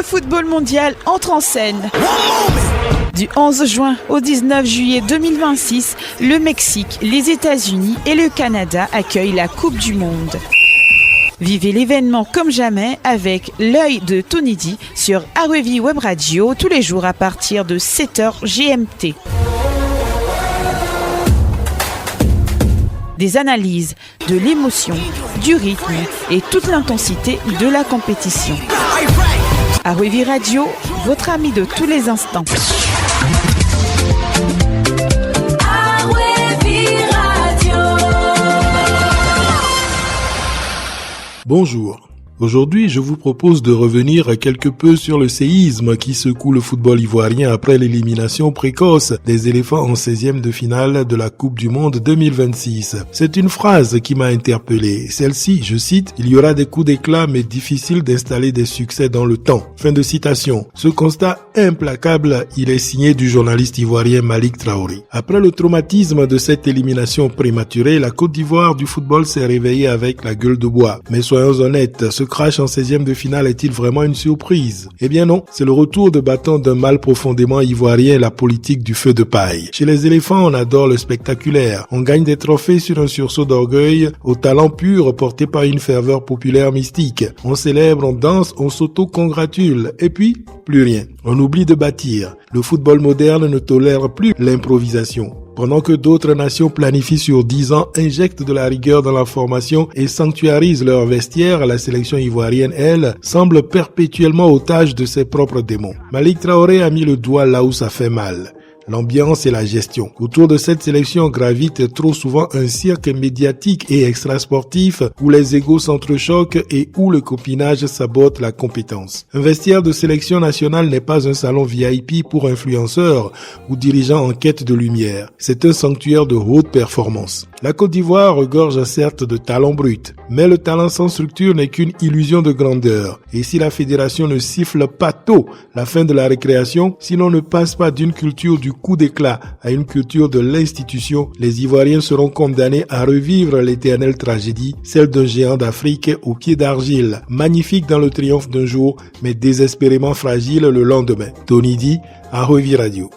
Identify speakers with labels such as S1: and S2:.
S1: football mondial entre en scène. Du 11 juin au 19 juillet 2026, le Mexique, les États-Unis et le Canada accueillent la Coupe du Monde. Vivez l'événement comme jamais avec l'œil de Tony D sur Arevi Web Radio tous les jours à partir de 7h GMT. Des analyses, de l'émotion, du rythme et toute l'intensité de la compétition. Arevi Radio, votre ami de tous les instants.
S2: Bonjour. Aujourd'hui, je vous propose de revenir quelque peu sur le séisme qui secoue le football ivoirien après l'élimination précoce des éléphants en 16e de finale de la Coupe du Monde 2026. C'est une phrase qui m'a interpellé. Celle-ci, je cite, « Il y aura des coups d'éclat mais difficile d'installer des succès dans le temps ». Fin de citation. Ce constat implacable, il est signé du journaliste ivoirien Malick Traoré. Après le traumatisme de cette élimination prématurée, la Côte d'Ivoire du football s'est réveillée avec la gueule de bois. Mais soyons honnêtes, ce crash en 16e de finale est-il vraiment une surprise? Eh bien non, c'est le retour de bâton d'un mal profondément ivoirien, la politique du feu de paille. Chez les éléphants, on adore le spectaculaire. On gagne des trophées sur un sursaut d'orgueil, au talent pur porté par une ferveur populaire mystique. On célèbre, on danse, on s'auto-congratule. Et puis, plus rien. On oublie de bâtir. Le football moderne ne tolère plus l'improvisation. Pendant que d'autres nations planifient sur 10 ans, injectent de la rigueur dans la formation et sanctuarisent leur vestiaire, la sélection ivoirienne, elle, semble perpétuellement otage de ses propres démons. Malick Traoré a mis le doigt là où ça fait mal. L'ambiance et la gestion. Autour de cette sélection gravite trop souvent un cirque médiatique et extrasportif où les égos s'entrechoquent et où le copinage sabote la compétence. Un vestiaire de sélection nationale n'est pas un salon VIP pour influenceurs ou dirigeants en quête de lumière. C'est un sanctuaire de haute performance. La Côte d'Ivoire regorge certes de talent brut, mais le talent sans structure n'est qu'une illusion de grandeur. Et si la fédération ne siffle pas tôt la fin de la récréation, si l'on ne passe pas d'une culture du coup d'éclat à une culture de l'institution, les Ivoiriens seront condamnés à revivre l'éternelle tragédie, celle d'un géant d'Afrique au pied d'argile, magnifique dans le triomphe d'un jour, mais désespérément fragile le lendemain. Tony D, Arevi Radio.